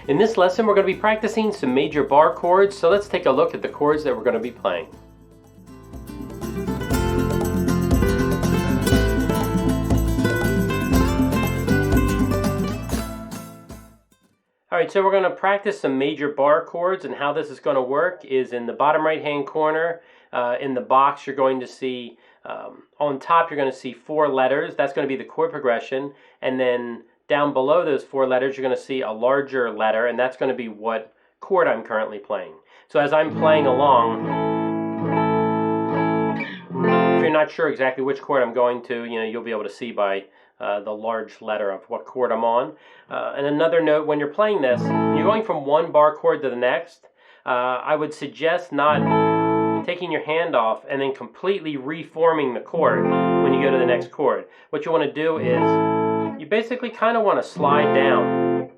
In this lesson, we're going to be practicing some major bar chords, so let's take a look at the chords that we're going to be playing. Alright, so we're going to practice some major bar chords, and how this is going to work is in the bottom right hand corner, in the box you're going to see, on top you're going to see 4 letters. That's going to be the chord progression, and then down below those 4 letters, you're going to see a larger letter, and that's going to be what chord I'm currently playing. So as I'm playing along, if you're not sure exactly which chord I'm going to, you'll be able to see by the large letter of what chord I'm on. And another note, when you're playing this, you're going from one bar chord to the next. I would suggest not taking your hand off and then completely reforming the chord when you go to the next chord. What you want to do is, you basically kind of want to slide down.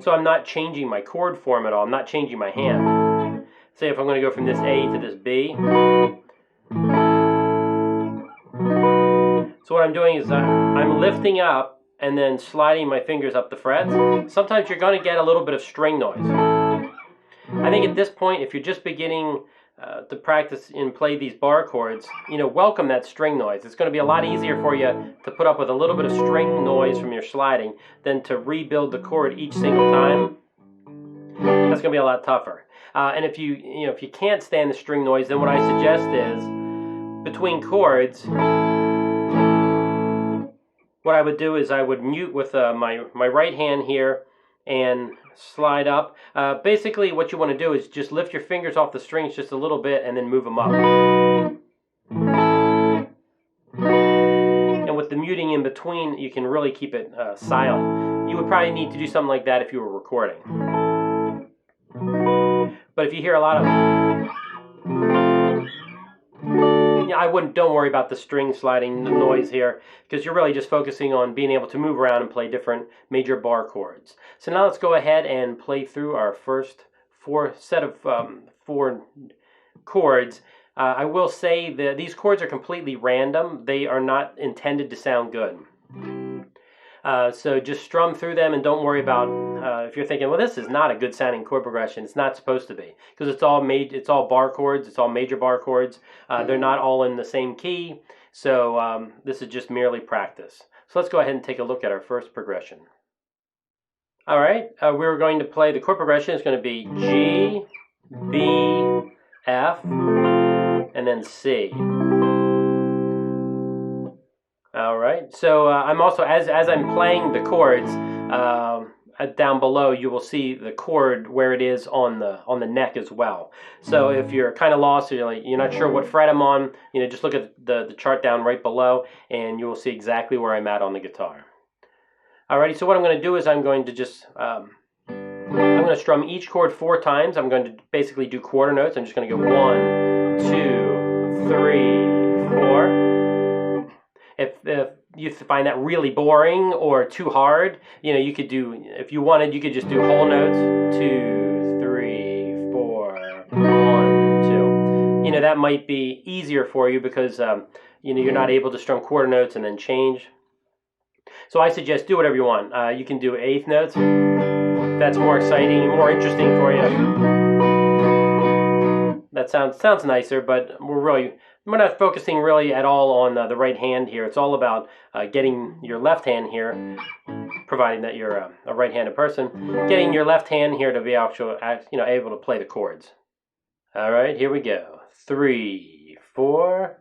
So I'm not changing my chord form at all. I'm not changing my hand. Say if I'm going to go from this A to this B. So what I'm doing is I'm lifting up and then sliding my fingers up the frets. Sometimes you're going to get a little bit of string noise. I think at this point, if you're just beginning to practice and play these bar chords, welcome that string noise. It's going to be a lot easier for you to put up with a little bit of string noise from your sliding than to rebuild the chord each single time. That's going to be a lot tougher. And if you can't stand the string noise, then what I suggest is, between chords, what I would do is I would mute with my right hand here and slide up. Basically what you want to do is just lift your fingers off the strings just a little bit and then move them up. And with the muting in between, you can really keep it silent. You would probably need to do something like that if you were recording. But if you hear a lot of... don't worry about the string sliding noise here, because you're really just focusing on being able to move around and play different major bar chords. So now let's go ahead and play through our first set of 4 chords. I will say that these chords are completely random. They are not intended to sound good. So just strum through them and don't worry about if you're thinking, well, this is not a good sounding chord progression. It's not supposed to be, because it's all bar chords. It's all major bar chords. They're not all in the same key. So this is just merely practice. So let's go ahead and take a look at our first progression. All right, we're going to play the chord progression. It's going to be G, B, F, and then C. All right, so I'm also, as I'm playing the chords, down below you will see the chord where it is on the neck as well. So if you're kind of lost, or you're not sure what fret I'm on, just look at the chart down right below, and you will see exactly where I'm at on the guitar. Alrighty, so what I'm going to do is I'm going to just I'm going to strum each chord 4 times. I'm going to basically do quarter notes. I'm just going to go 1, 2, 3, 4. If you find that really boring or too hard, you could do, if you wanted, you could just do whole notes. 2, 3, 4, 1, 2. That might be easier for you because you're not able to strum quarter notes and then change. So I suggest do whatever you want. You can do 1/8 notes. That's more exciting, more interesting for you. That sounds nicer, but we're not focusing really at all on the right hand here. It's all about getting your left hand here, providing that you're a right-handed person, getting your left hand here to be able to play the chords. All right, here we go. 3, 4.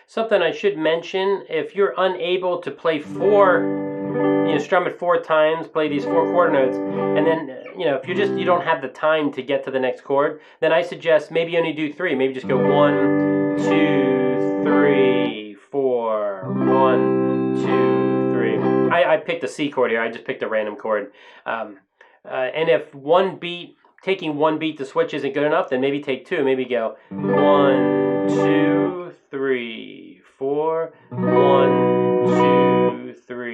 Something I should mention, if you're unable to play 4, strum it 4 times, play these 4 quarter notes, and then, if you don't have the time to get to the next chord, then I suggest maybe only do 3. Maybe just go 1, 2, 3, 4, 1, 2, 3. I picked a C chord here. I just picked a random chord. And if taking one beat to switch isn't good enough, then maybe take 2. Maybe go 1, 2, 3, 4, 1, 2, 3.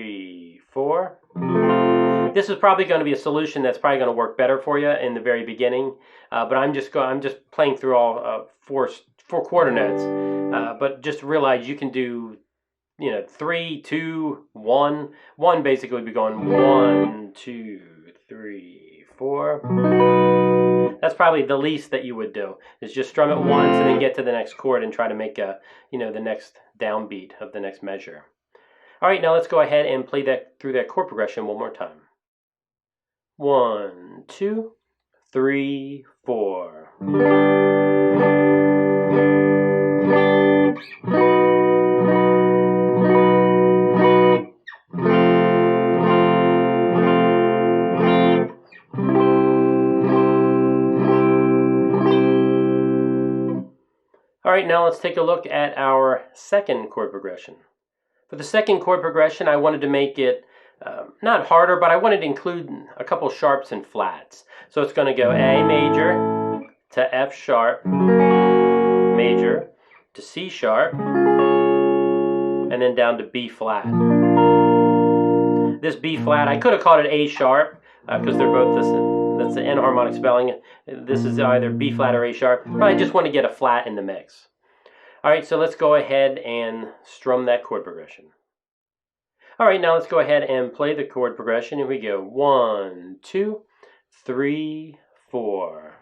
This is probably going to be a solution that's probably going to work better for you in the very beginning. But I'm just playing through all four quarter notes. But just realize you can do, 3, 2, 1. 1 basically would be going 1, 2, 3, 4. That's probably the least that you would do, is just strum it once and then get to the next chord and try to make the next downbeat of the next measure. All right, now let's go ahead and play that through that chord progression one more time. 1, 2, 3, 4. All right, now let's take a look at our second chord progression. For the second chord progression, I wanted to make it not harder, but I wanted to include a couple sharps and flats. So it's going to go A major to F sharp major to C sharp, and then down to B flat. This B flat, I could have called it A sharp because they're both that's the enharmonic spelling. This is either B flat or A sharp, but I just want to get a flat in the mix. All right, so let's go ahead and strum that chord progression. All right, now let's go ahead and play the chord progression. Here we go. 1, 2, 3, 4.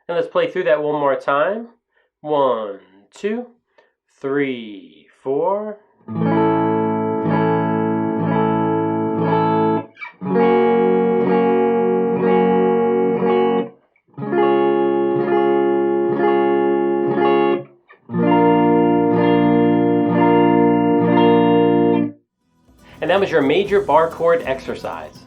And let's play through that one more time. 1, 2, 3, 4. And that was your major bar chord exercise.